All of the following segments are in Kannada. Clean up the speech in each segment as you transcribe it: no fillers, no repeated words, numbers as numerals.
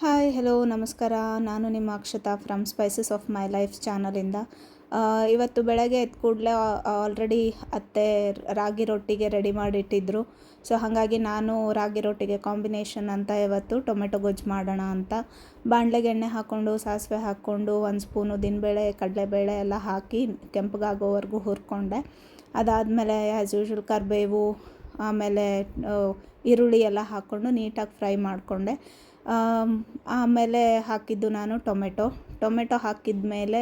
ಹಾಯ್ ಹಲೋ ನಮಸ್ಕಾರ. ನಾನು ನಿಮ್ಮ Akshata from spices of my life ಚಾನಲಿಂದ. ಇವತ್ತು ಬೆಳಗ್ಗೆ ಎದ್ದ ಕೂಡಲೇ ಆಲ್ರೆಡಿ ಅತ್ತೆ ರಾಗಿ ರೊಟ್ಟಿಗೆ ರೆಡಿ ಮಾಡಿಟ್ಟಿದ್ರು. ಸೊ ಹಾಗಾಗಿ ನಾನು ರಾಗಿ ರೊಟ್ಟಿಗೆ ಕಾಂಬಿನೇಷನ್ ಅಂತ ಇವತ್ತು ಟೊಮೆಟೊ ಗೊಜ್ಜು ಮಾಡೋಣ ಅಂತ ಬಾಣಲೆಗೆ ಎಣ್ಣೆ ಹಾಕ್ಕೊಂಡು ಸಾಸಿವೆ ಹಾಕ್ಕೊಂಡು 1 ಸ್ಪೂನು ಉದ್ದಿನಬೇಳೆ ಕಡಲೆಬೇಳೆ ಎಲ್ಲ ಹಾಕಿ ಕೆಂಪಗಾಗೋವರೆಗೂ ಹುರ್ಕೊಂಡೆ. ಅದಾದಮೇಲೆ ಆ್ಯಸ್ ಯೂಶ್ವಲ್ ಕರಿಬೇವು ಆಮೇಲೆ ಈರುಳ್ಳಿ ಎಲ್ಲ ಹಾಕ್ಕೊಂಡು ನೀಟಾಗಿ ಫ್ರೈ ಮಾಡಿಕೊಂಡೆ. ಆಮೇಲೆ ಹಾಕಿದ್ದು ನಾನು ಟೊಮೆಟೊ ಹಾಕಿದ ಮೇಲೆ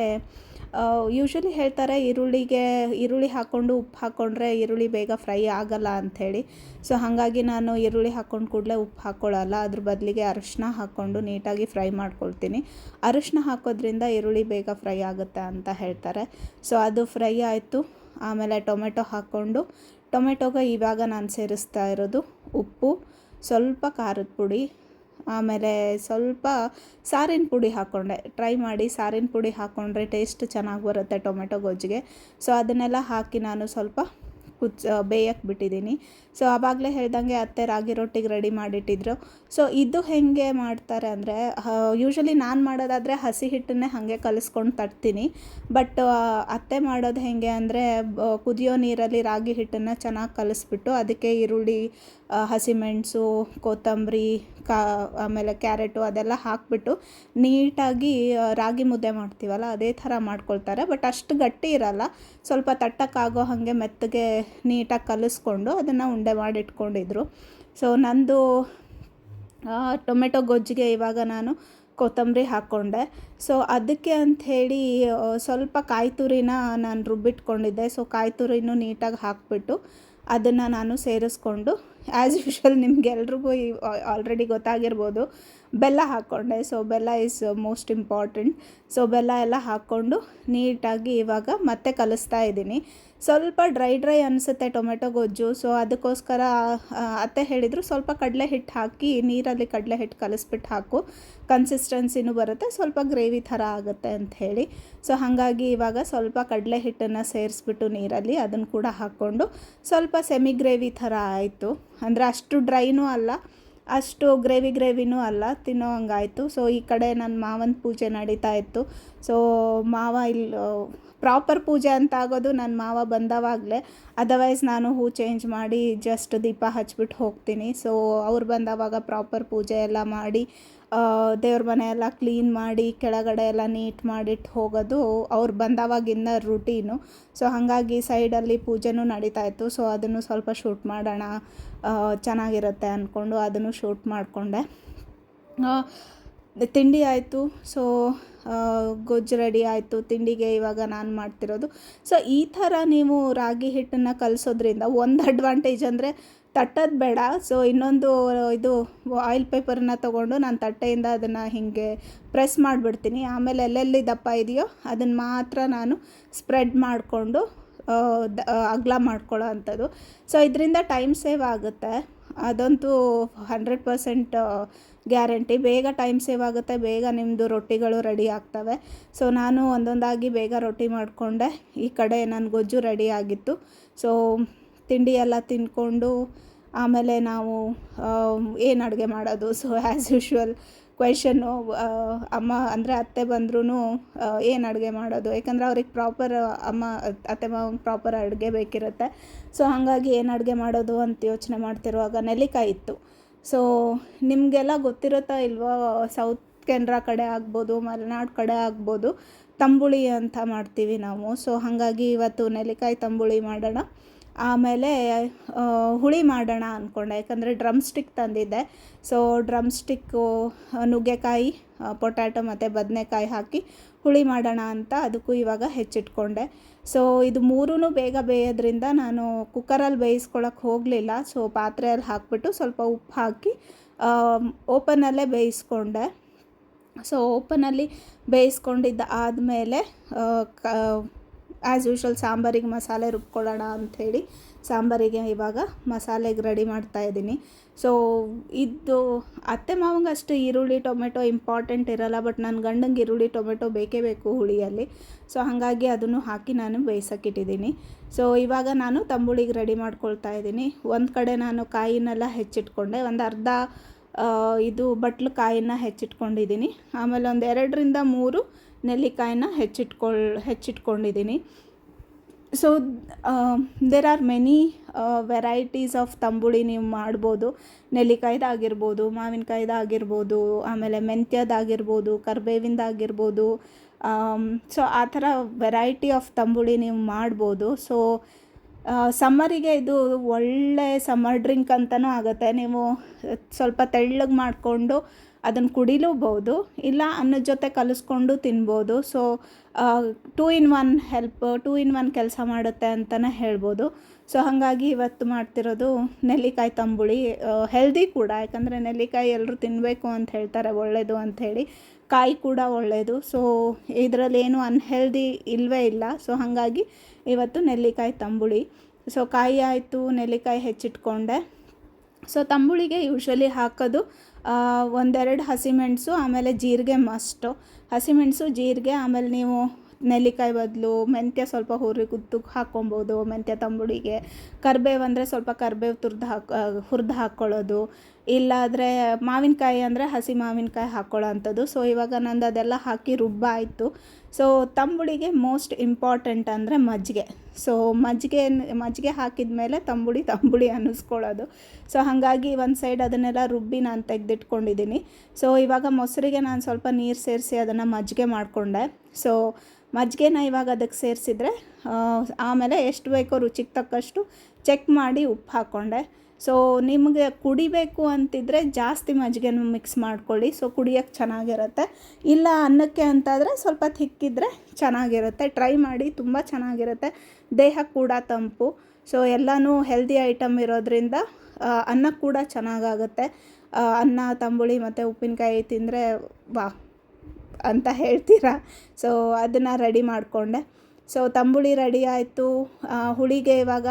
ಯೂಶ್ವಲಿ ಹೇಳ್ತಾರೆ ಈರುಳ್ಳಿ ಹಾಕ್ಕೊಂಡು ಉಪ್ಪು ಹಾಕ್ಕೊಂಡ್ರೆ ಈರುಳ್ಳಿ ಬೇಗ ಫ್ರೈ ಆಗಲ್ಲ ಅಂಥೇಳಿ. ಸೊ ಹಾಗಾಗಿ ನಾನು ಈರುಳ್ಳಿ ಹಾಕ್ಕೊಂಡು ಕೂಡಲೇ ಉಪ್ಪು ಹಾಕ್ಕೊಳ್ಳಲ್ಲ, ಅದ್ರ ಬದಲಿಗೆ ಅರಿಶಿನ ಹಾಕ್ಕೊಂಡು ನೀಟಾಗಿ ಫ್ರೈ ಮಾಡ್ಕೊಳ್ತೀನಿ. ಅರಿಶಿನ ಹಾಕೋದ್ರಿಂದ ಈರುಳ್ಳಿ ಬೇಗ ಫ್ರೈ ಆಗುತ್ತೆ ಅಂತ ಹೇಳ್ತಾರೆ. ಸೊ ಅದು ಫ್ರೈ ಆಯಿತು. ಆಮೇಲೆ ಟೊಮೆಟೊ ಹಾಕ್ಕೊಂಡು ಟೊಮೆಟೊಗೆ ಇವಾಗ ನಾನು ಸೇರಿಸ್ತಾ ಇರೋದು ಉಪ್ಪು, ಸ್ವಲ್ಪ ಖಾರದ ಪುಡಿ, ಆಮೇಲೆ ಸ್ವಲ್ಪ ಸಾರಿನ ಪುಡಿ ಹಾಕ್ಕೊಂಡೆ. ಟ್ರೈ ಮಾಡಿ ಸಾರಿನ ಪುಡಿ ಹಾಕ್ಕೊಂಡ್ರೆ ಟೇಸ್ಟ್ ಚೆನ್ನಾಗಿ ಬರುತ್ತೆ ಟೊಮೆಟೊ ಗೊಜ್ಜಿಗೆ. ಸೊ ಅದನ್ನೆಲ್ಲ ಹಾಕಿ ನಾನು ಸ್ವಲ್ಪ ಬೇಯಕ್ಕೆ ಬಿಟ್ಟಿದ್ದೀನಿ. ಸೊ ಆವಾಗಲೇ ಹೇಳ್ದಂಗೆ ಅತ್ತೆ ರಾಗಿ ರೊಟ್ಟಿಗೆ ರೆಡಿ ಮಾಡಿಟ್ಟಿದ್ರು. ಸೊ ಇದು ಹೇಗೆ ಮಾಡ್ತಾರೆ ಅಂದರೆ, ಯೂಶ್ವಲಿ ನಾನು ಮಾಡೋದಾದರೆ ಹಸಿ ಹಿಟ್ಟನ್ನೇ ಹಾಗೆ ಕಲಿಸ್ಕೊಂಡು ತಟ್ತೀನಿ. ಬಟ್ ಅತ್ತೆ ಮಾಡೋದು ಹೇಗೆ ಅಂದರೆ, ಕುದಿಯೋ ನೀರಲ್ಲಿ ರಾಗಿ ಹಿಟ್ಟನ್ನು ಚೆನ್ನಾಗಿ ಕಲಿಸ್ಬಿಟ್ಟು ಅದಕ್ಕೆ ಈರುಳ್ಳಿ, ಹಸಿಮೆಣಸು, ಕೊತ್ತಂಬರಿ, ಆಮೇಲೆ ಕ್ಯಾರೆಟು ಅದೆಲ್ಲ ಹಾಕಿಬಿಟ್ಟು ನೀಟಾಗಿ ರಾಗಿ ಮುದ್ದೆ ಮಾಡ್ತೀವಲ್ಲ ಅದೇ ಥರ ಮಾಡ್ಕೊಳ್ತಾರೆ. ಬಟ್ ಅಷ್ಟು ಗಟ್ಟಿ ಇರಲ್ಲ, ಸ್ವಲ್ಪ ತಟ್ಟಕ್ಕಾಗೋ ಹಾಗೆ ಮೆತ್ತಗೆ ನೀಟಾಗಿ ಕಲಿಸ್ಕೊಂಡು ಅದನ್ನು ಉಂಡೆ ಮಾಡಿ ಇಟ್ಕೊಂಡಿದ್ರು. ಸೊ ನಂದು ಟೊಮೆಟೊ ಗೊಜ್ಜಿಗೆ ಇವಾಗ ನಾನು ಕೊತ್ತಂಬರಿ ಹಾಕ್ಕೊಂಡೆ. ಸೊ ಅದಕ್ಕೆ ಅಂಥೇಳಿ ಸ್ವಲ್ಪ ಕಾಯಿ ತುರಿನ ನಾನು ರುಬ್ಬಿಟ್ಕೊಂಡಿದ್ದೆ. ಸೊ ಕಾಯಿ ತುರಿನೂ ನೀಟಾಗಿ ಹಾಕಿಬಿಟ್ಟು ಅದನ್ನು ನಾನು ಸೇರಿಸ್ಕೊಂಡು, ಆ್ಯಸ್ ಯೂಶ್ವಲ್ ನಿಮಗೆಲ್ರಿಗೂ ಆಲ್ರೆಡಿ ಗೊತ್ತಾಗಿರ್ಬೋದು, ಬೆಲ್ಲ ಹಾಕ್ಕೊಂಡೆ. ಸೊ ಬೆಲ್ಲ ಈಸ್ ಮೋಸ್ಟ್ ಇಂಪಾರ್ಟೆಂಟ್. ಸೊ ಬೆಲ್ಲ ಎಲ್ಲ ಹಾಕ್ಕೊಂಡು ನೀಟಾಗಿ ಇವಾಗ ಮತ್ತೆ ಕಲಿಸ್ತಾ ಇದ್ದೀನಿ. ಸ್ವಲ್ಪ ಡ್ರೈ ಅನಿಸುತ್ತೆ ಟೊಮೆಟೊ ಗೊಜ್ಜು. ಸೊ ಅದಕ್ಕೋಸ್ಕರ ಅತ್ತೆ ಹೇಳಿದರು ಸ್ವಲ್ಪ ಕಡಲೆ ಹಿಟ್ಟು ಹಾಕಿ ನೀರಲ್ಲಿ ಕಡಲೆ ಹಿಟ್ಟು ಕಲಿಸ್ಬಿಟ್ಟು ಹಾಕು, ಕನ್ಸಿಸ್ಟೆನ್ಸಿನೂ ಬರುತ್ತೆ, ಸ್ವಲ್ಪ ಗ್ರೇವಿ ಥರ ಆಗುತ್ತೆ ಅಂತ ಹೇಳಿ. ಸೊ ಹಾಗಾಗಿ ಇವಾಗ ಸ್ವಲ್ಪ ಕಡಲೆ ಹಿಟ್ಟನ್ನು ಸೇರಿಸ್ಬಿಟ್ಟು ನೀರಲ್ಲಿ ಅದನ್ನು ಕೂಡ ಹಾಕ್ಕೊಂಡು ಸ್ವಲ್ಪ ಸೆಮಿ ಗ್ರೇವಿ ಥರ ಆಯಿತು. ಅಂದರೆ ಅಷ್ಟು ಡ್ರೈನೂ ಅಲ್ಲ, ಅಷ್ಟು ಗ್ರೇವಿನೂ ಅಲ್ಲ, ತಿನ್ನೋ ಹಂಗಾಯಿತು. ಸೊ ಈ ಕಡೆ ನನ್ನ ಮಾವನ ಪೂಜೆ ನಡೀತಾ ಇತ್ತು. ಸೊ ಮಾವ ಇಲ್ಲಿ ಪ್ರಾಪರ್ ಪೂಜೆ ಅಂತ ಆಗೋದು ನನ್ನ ಮಾವ ಬಂದವಾಗಲೇ. ಅದರ್ವೈಸ್ ನಾನು ಹೂ ಚೇಂಜ್ ಮಾಡಿ ಜಸ್ಟ್ ದೀಪ ಹಚ್ಬಿಟ್ಟು ಹೋಗ್ತೀನಿ. ಸೊ ಅವ್ರು ಬಂದವಾಗ ಪ್ರಾಪರ್ ಪೂಜೆ ಎಲ್ಲ ಮಾಡಿ ದೇವ್ರ ಮನೆ ಎಲ್ಲ ಕ್ಲೀನ್ ಮಾಡಿ ಕೆಳಗಡೆ ಎಲ್ಲ ನೀಟ್ ಮಾಡಿಟ್ಟು ಹೋಗೋದು ಅವ್ರು ಬಂದವಾಗಿನ ರುಟೀನು. ಸೊ ಹಾಗಾಗಿ ಸೈಡಲ್ಲಿ ಪೂಜೆನೂ ನಡೀತಾ ಇತ್ತು. ಸೊ ಅದನ್ನು ಸ್ವಲ್ಪ ಶೂಟ್ ಮಾಡೋಣ, ಚೆನ್ನಾಗಿರುತ್ತೆ ಅಂದ್ಕೊಂಡು ಅದನ್ನು ಶೂಟ್ ಮಾಡಿಕೊಂಡೆ. ತಿಂಡಿ ಆಯಿತು. ಸೊ ಗೊಜ್ಜು ರೆಡಿ ಆಯಿತು. ತಿಂಡಿಗೆ ಇವಾಗ ನಾನು ಮಾಡ್ತಿರೋದು. ಸೊ ಈ ಥರ ನೀವು ರಾಗಿ ಹಿಟ್ಟನ್ನು ಕಲಿಸೋದ್ರಿಂದ ಒಂದು ಅಡ್ವಾಂಟೇಜ್ ಅಂದರೆ ತಟ್ಟೋದು ಬೇಡ. ಸೊ ಇನ್ನೊಂದು ಇದು ಆಯಿಲ್ ಪೇಪರನ್ನ ತೊಗೊಂಡು ನಾನು ತಟ್ಟೆಯಿಂದ ಅದನ್ನು ಹೀಗೆ ಪ್ರೆಸ್ ಮಾಡಿಬಿಡ್ತೀನಿ. ಆಮೇಲೆ ಎಲ್ಲೆಲ್ಲಿ ದಪ್ಪ ಇದೆಯೋ ಅದನ್ನು ಮಾತ್ರ ನಾನು ಸ್ಪ್ರೆಡ್ ಮಾಡಿಕೊಂಡು ಅಗಲ ಮಾಡ್ಕೊಳ್ಳೋ ಅಂಥದ್ದು. ಸೊ ಇದರಿಂದ ಟೈಮ್ ಸೇವ್ ಆಗುತ್ತೆ, ಅದಂತೂ 100% ಗ್ಯಾರಂಟಿ. ಬೇಗ ಟೈಮ್ ಸೇವ್ ಆಗುತ್ತೆ, ಬೇಗ ನಿಮ್ಮದು ರೊಟ್ಟಿಗಳು ರೆಡಿ ಆಗ್ತವೆ. ಸೊ ನಾನು ಒಂದೊಂದಾಗಿ ಬೇಗ ರೊಟ್ಟಿ ಮಾಡಿಕೊಂಡೆ. ಈ ಕಡೆ ನನ್ನ ಗೊಜ್ಜು ರೆಡಿ ಆಗಿತ್ತು. ಸೊ ತಿಂಡಿ ಎಲ್ಲ ತಿಂದ್ಕೊಂಡು ಆಮೇಲೆ ನಾವು ಏನು ಅಡುಗೆ ಮಾಡೋದು. ಸೊ ಆ್ಯಸ್ ಯೂಶ್ವಲ್ ಕ್ವೆಶನ್ನು, ಅಮ್ಮ ಅಂದರೆ ಅತ್ತೆ ಬಂದ್ರೂ ಏನು ಅಡುಗೆ ಮಾಡೋದು, ಯಾಕಂದರೆ ಅವ್ರಿಗೆ ಪ್ರಾಪರ್ ಅತ್ತೆ ಮಾವಂಗೆ ಪ್ರಾಪರ್ ಅಡುಗೆ ಬೇಕಿರುತ್ತೆ. ಸೊ ಹಾಗಾಗಿ ಏನು ಅಡುಗೆ ಮಾಡೋದು ಅಂತ ಯೋಚನೆ ಮಾಡ್ತಿರುವಾಗ ನೆಲ್ಲಿಕಾಯಿ ಇತ್ತು. ಸೊ ನಿಮಗೆಲ್ಲ ಗೊತ್ತಿರುತ್ತಾ ಇಲ್ವೋ, ಸೌತ್ ಕೆನರಾ ಕಡೆ ಆಗ್ಬೋದು, ಮಲೆನಾಡು ಕಡೆ ಆಗ್ಬೋದು, ತಂಬುಳಿ ಅಂತ ಮಾಡ್ತೀವಿ ನಾವು. ಸೊ ಹಾಗಾಗಿ ಇವತ್ತು ನೆಲ್ಲಿಕಾಯಿ ತಂಬುಳಿ ಮಾಡೋಣ. ಆಮೇಲೆ ಹುಳಿ ಮಾಡೋಣ ಅಂದ್ಕೊಂಡೆ, ಯಾಕಂದರೆ ಡ್ರಮ್ ಸ್ಟಿಕ್ ತಂದಿದ್ದೆ. ಸೊ ಡ್ರಮ್ ಸ್ಟಿಕ್ಕು, ನುಗ್ಗೆಕಾಯಿ, ಪೊಟ್ಯಾಟೊ ಮತ್ತು ಬದನೆಕಾಯಿ ಹಾಕಿ ಹುಳಿ ಮಾಡೋಣ ಅಂತ ಅದಕ್ಕೂ ಇವಾಗ ಹೆಚ್ಚಿಟ್ಕೊಂಡೆ. ಸೊ ಇದು ಮೂರೂ ಬೇಗ ಬೇಯೋದ್ರಿಂದ ನಾನು ಕುಕ್ಕರಲ್ಲಿ ಬೇಯಿಸ್ಕೊಳಕ್ಕೆ ಹೋಗಲಿಲ್ಲ. ಸೊ ಪಾತ್ರೆಯಲ್ಲಿ ಹಾಕಿಬಿಟ್ಟು ಸ್ವಲ್ಪ ಉಪ್ಪು ಹಾಕಿ ಓಪನಲ್ಲೇ ಬೇಯಿಸ್ಕೊಂಡೆ. ಸೊ ಓಪನಲ್ಲಿ ಬೇಯಿಸ್ಕೊಂಡಿದ್ದ ಆದಮೇಲೆ ಆ್ಯಸ್ ಯೂಶ್ವಲ್ ಸಾಂಬಾರಿಗೆ ಮಸಾಲೆ ರುಬ್ಕೊಳ್ಳೋಣ ಅಂಥೇಳಿ ಸಾಂಬಾರಿಗೆ ಇವಾಗ ಮಸಾಲೆಗೆ ರೆಡಿ ಮಾಡ್ತಾಯಿದ್ದೀನಿ. ಸೊ ಇದು ಅತ್ತೆ ಮಾವಂಗೆ ಅಷ್ಟು ಈರುಳ್ಳಿ ಟೊಮೆಟೊ ಇಂಪಾರ್ಟೆಂಟ್ ಇರಲ್ಲ, ಬಟ್ ನನ್ನ ಗಂಡಂಗೆ ಈರುಳ್ಳಿ ಟೊಮೆಟೊ ಬೇಕೇ ಬೇಕು ಹುಳಿಯಲ್ಲಿ. ಸೊ ಹಾಗಾಗಿ ಅದನ್ನು ಹಾಕಿ ನಾನು ಬೇಯಿಸೋಕ್ಕಿಟ್ಟಿದ್ದೀನಿ. ಸೊ ಇವಾಗ ನಾನು ತಂಬುಳಿಗೆ ರೆಡಿ ಮಾಡ್ಕೊಳ್ತಾ ಇದ್ದೀನಿ. ಒಂದು ಕಡೆ ನಾನು ಕಾಯಿನೆಲ್ಲ ಹೆಚ್ಚಿಟ್ಕೊಂಡೆ, ಒಂದು ಅರ್ಧ ಇದು ಬಟ್ಲುಕಾಯಿನ ಹೆಚ್ಚಿಟ್ಕೊಂಡಿದ್ದೀನಿ. ಆಮೇಲೆ ಒಂದು 2-3 ನೆಲ್ಲಿಕಾಯಿನ ಹೆಚ್ಚಿಟ್ಕೊಂಡಿದ್ದೀನಿ. So there are many varieties of tambuli ನೀವು ಮಾಡ್ಬೋದು. ನೆಲ್ಲಿಕಾಯ್ದಾಗಿರ್ಬೋದು, ಮಾವಿನಕಾಯ್ದಾಗಿರ್ಬೋದು, ಆಮೇಲೆ ಮೆಂತ್ಯದಾಗಿರ್ಬೋದು, ಕರಿಬೇವಿಂದಾಗಿರ್ಬೋದು. ಸೊ ಆ ಥರ ವೆರೈಟಿ ಆಫ್ ತಂಬುಳಿ ನೀವು ಮಾಡ್ಬೋದು. ಸೊ ಸಮ್ಮರಿಗೆ ಇದು ಒಳ್ಳೆ ಸಮ್ಮರ್ ಡ್ರಿಂಕ್ ಅಂತಲೂ ಆಗುತ್ತೆ. ನೀವು ಸ್ವಲ್ಪ ತೆಳ್ಳಗೆ ಮಾಡಿಕೊಂಡು ಅದನ್ನು ಕುಡಿಲೂಬೋದು, ಇಲ್ಲ ಅನ್ನದ ಜೊತೆ ಕಲಿಸ್ಕೊಂಡು ತಿನ್ಬೋದು. ಸೊ 2 in 1 ಕೆಲಸ ಮಾಡುತ್ತೆ ಅಂತಲೇ ಹೇಳ್ಬೋದು. ಸೊ ಹಾಗಾಗಿ ಇವತ್ತು ಮಾಡ್ತಿರೋದು ನೆಲ್ಲಿಕಾಯಿ ತಂಬುಳಿ. ಹೆಲ್ದಿ ಕೂಡ, ಯಾಕಂದರೆ ನೆಲ್ಲಿಕಾಯಿ ಎಲ್ಲರೂ ತಿನ್ನಬೇಕು ಅಂತ ಹೇಳ್ತಾರೆ, ಒಳ್ಳೆಯದು ಅಂಥೇಳಿ. ಕಾಯಿ ಕೂಡ ಒಳ್ಳೆಯದು. ಸೊ ಇದರಲ್ಲೇನು ಅನ್ಹೆಲ್ದಿ ಇಲ್ಲವೇ ಇಲ್ಲ. ಸೊ ಹಾಗಾಗಿ ಇವತ್ತು ನೆಲ್ಲಿಕಾಯಿ ತಂಬುಳಿ. ಸೊ ಕಾಯಿ ಆಯಿತು, ನೆಲ್ಲಿಕಾಯಿ ಹೆಚ್ಚಿಟ್ಕೊಂಡೆ. ಸೊ ತಂಬುಳಿಗೆ ಯೂಶ್ವಲಿ ಹಾಕೋದು 1-2 ಹಸಿಮೆಣಸು, ಆಮೇಲೆ ಜೀರಿಗೆ ಮಸ್ಟು. ಹಸಿಮೆಣಸು, ಜೀರಿಗೆ, ಆಮೇಲೆ ನೀವು ನೆಲ್ಲಿಕಾಯಿ ಬದಲು ಮೆಂತ್ಯ ಸ್ವಲ್ಪ ಹುರಿದು ಹಾಕ್ಕೊಬೋದು ಮೆಂತ್ಯ ತಂಬುಳಿಗೆ. ಕರಿಬೇವು ಅಂದರೆ ಸ್ವಲ್ಪ ಕರಿಬೇವು ಹುರಿದು ಹಾಕ್ಕೊಳ್ಳೋದು, ಇಲ್ಲಾದರೆ ಮಾವಿನಕಾಯಿ ಅಂದರೆ ಹಸಿ ಮಾವಿನಕಾಯಿ ಹಾಕ್ಕೊಳ್ಳೋ ಅಂಥದ್ದು. ಸೊ ಇವಾಗ ನಂದು ಅದೆಲ್ಲ ಹಾಕಿ ರುಬ್ಬಾಯಿತು. ಸೊ ತಂಬುಳಿಗೆ ಮೋಸ್ಟ್ ಇಂಪಾರ್ಟೆಂಟ್ ಅಂದರೆ ಮಜ್ಜಿಗೆ. ಸೊ ಮಜ್ಜಿಗೆ ಹಾಕಿದ ಮೇಲೆ ತಂಬುಳಿ ಅನ್ನಿಸ್ಕೊಳ್ಳೋದು. ಸೊ ಹಾಗಾಗಿ ಒಂದು ಸೈಡ್ ಅದನ್ನೆಲ್ಲ ರುಬ್ಬಿ ನಾನು ತೆಗೆದಿಟ್ಕೊಂಡಿದ್ದೀನಿ. ಸೊ ಇವಾಗ ಮೊಸರಿಗೆ ನಾನು ಸ್ವಲ್ಪ ನೀರು ಸೇರಿಸಿ ಅದನ್ನು ಮಜ್ಜಿಗೆ ಮಾಡಿಕೊಂಡೆ. ಸೊ ಮಜ್ಜಿಗೆನ ಇವಾಗ ಅದಕ್ಕೆ ಸೇರಿಸಿದ್ರೆ ಆಮೇಲೆ ಎಷ್ಟು ಬೇಕೋ ರುಚಿಗೆ ತಕ್ಕಷ್ಟು ಚೆಕ್ ಮಾಡಿ ಉಪ್ಪು ಹಾಕ್ಕೊಂಡೆ. ಸೊ ನಿಮಗೆ ಕುಡಿಬೇಕು ಅಂತಿದ್ರೆ ಜಾಸ್ತಿ ಮಜ್ಜಿಗೆನ ಮಿಕ್ಸ್ ಮಾಡ್ಕೊಳ್ಳಿ. ಸೊ ಕುಡಿಯೋಕ್ಕೆ ಚೆನ್ನಾಗಿರುತ್ತೆ. ಇಲ್ಲ ಅನ್ನಕ್ಕೆ ಅಂತಾದರೆ ಸ್ವಲ್ಪ ತಿಕ್ಕಿದ್ರೆ ಚೆನ್ನಾಗಿರುತ್ತೆ. ಟ್ರೈ ಮಾಡಿ, ತುಂಬ ಚೆನ್ನಾಗಿರುತ್ತೆ. ದೇಹಕ್ಕೆ ಕೂಡ ತಂಪು. ಸೊ ಎಲ್ಲನೂ ಹೆಲ್ದಿ ಐಟಮ್ ಇರೋದ್ರಿಂದ ಅನ್ನಕ್ಕೆ ಕೂಡ ಚೆನ್ನಾಗಾಗುತ್ತೆ. ಅನ್ನ, ತಂಬುಳಿ ಮತ್ತು ಉಪ್ಪಿನಕಾಯಿ ತಿಂದರೆ ವಾ ಅಂತ ಹೇಳ್ತೀರಾ. ಸೊ ಅದನ್ನು ರೆಡಿ ಮಾಡಿಕೊಂಡೆ. ಸೊ ತಂಬುಳಿ ರೆಡಿ ಆಯಿತು. ಹುಳಿಗೆ ಇವಾಗ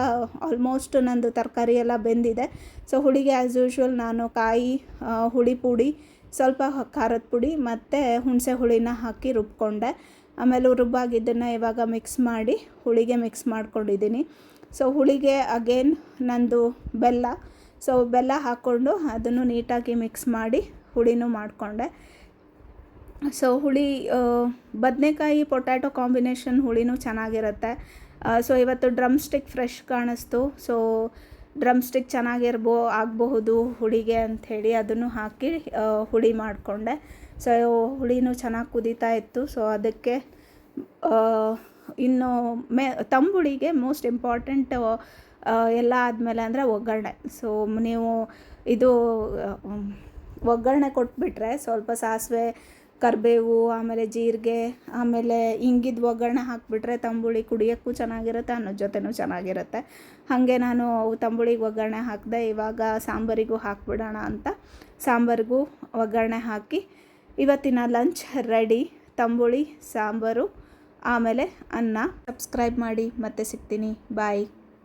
ಆಲ್ಮೋಸ್ಟ್ ನಂದು ತರಕಾರಿ ಎಲ್ಲ ಬೆಂದಿದೆ. ಸೊ ಹುಳಿಗೆ ಆ್ಯಸ್ ಯೂಶ್ವಲ್ ನಾನು ಕಾಯಿ, ಹುಳಿ ಪುಡಿ, ಸ್ವಲ್ಪ ಖಾರದ ಪುಡಿ ಮತ್ತು ಹುಣಸೆ ಹುಳಿನ ಹಾಕಿ ರುಬ್ಕೊಂಡೆ. ಆಮೇಲೆ ರುಬ್ಬಾಗಿದ್ದನ್ನು ಇವಾಗ ಮಿಕ್ಸ್ ಮಾಡಿ ಹುಳಿಗೆ ಮಿಕ್ಸ್ ಮಾಡ್ಕೊಂಡಿದ್ದೀನಿ. ಸೊ ಹುಳಿಗೆ ಅಗೇನ್ ನಂದು ಬೆಲ್ಲ. ಸೊ ಬೆಲ್ಲ ಹಾಕ್ಕೊಂಡು ಅದನ್ನು ನೀಟಾಗಿ ಮಿಕ್ಸ್ ಮಾಡಿ ಹುಳಿನೂ ಮಾಡಿಕೊಂಡೆ. ಸೊ ಹುಳಿ ಬದನೆಕಾಯಿ ಪೊಟ್ಯಾಟೊ ಕಾಂಬಿನೇಷನ್ ಹುಳಿನೂ ಚೆನ್ನಾಗಿರುತ್ತೆ. ಸೊ ಇವತ್ತು ಡ್ರಮ್ ಸ್ಟಿಕ್ ಫ್ರೆಶ್ ಕಾಣಿಸ್ತು. ಸೊ ಡ್ರಮ್ ಸ್ಟಿಕ್ ಆಗಬಹುದು ಹುಳಿಗೆ ಅಂಥೇಳಿ ಅದನ್ನು ಹಾಕಿ ಹುಳಿ ಮಾಡಿಕೊಂಡೆ. ಸೊ ಹುಳಿನೂ ಚೆನ್ನಾಗಿ ಕುದೀತಾ ಇತ್ತು. ಸೊ ಅದಕ್ಕೆ ಇನ್ನು ತಂಬುಳಿಗೆ ಮೋಸ್ಟ್ ಇಂಪಾರ್ಟೆಂಟ್ ಎಲ್ಲ ಆದಮೇಲೆ ಅಂದರೆ ಒಗ್ಗರಣೆ. ಸೊ ನೀವು ಇದು ಒಗ್ಗರಣೆ ಕೊಟ್ಬಿಟ್ರೆ ಸ್ವಲ್ಪ ಸಾಸಿವೆ, ಕರಿಬೇವು, ಆಮೇಲೆ ಜೀರಿಗೆ, ಆಮೇಲೆ ಹಿಂಗಿದ ಒಗ್ಗರಣೆ ಹಾಕಿಬಿಟ್ರೆ ತಂಬುಳಿ ಕುಡಿಯೋಕ್ಕೂ ಚೆನ್ನಾಗಿರುತ್ತೆ, ಅನ್ನೋದ್ರ ಜೊತೆನೂ ಚೆನ್ನಾಗಿರುತ್ತೆ. ಹಾಗೆ ನಾನು ತಂಬುಳಿಗೆ ಒಗ್ಗರಣೆ ಹಾಕಿದೆ. ಇವಾಗ ಸಾಂಬಾರಿಗೂ ಹಾಕಿಬಿಡೋಣ ಅಂತ ಸಾಂಬಾರಿಗೂ ಒಗ್ಗರಣೆ ಹಾಕಿ ಇವತ್ತಿನ ಲಂಚ್ ರೆಡಿ. ತಂಬುಳಿ, ಸಾಂಬಾರು, ಆಮೇಲೆ ಅನ್ನ. ಸಬ್ಸ್ಕ್ರೈಬ್ ಮಾಡಿ, ಮತ್ತೆ ಸಿಗ್ತೀನಿ. ಬಾಯ್.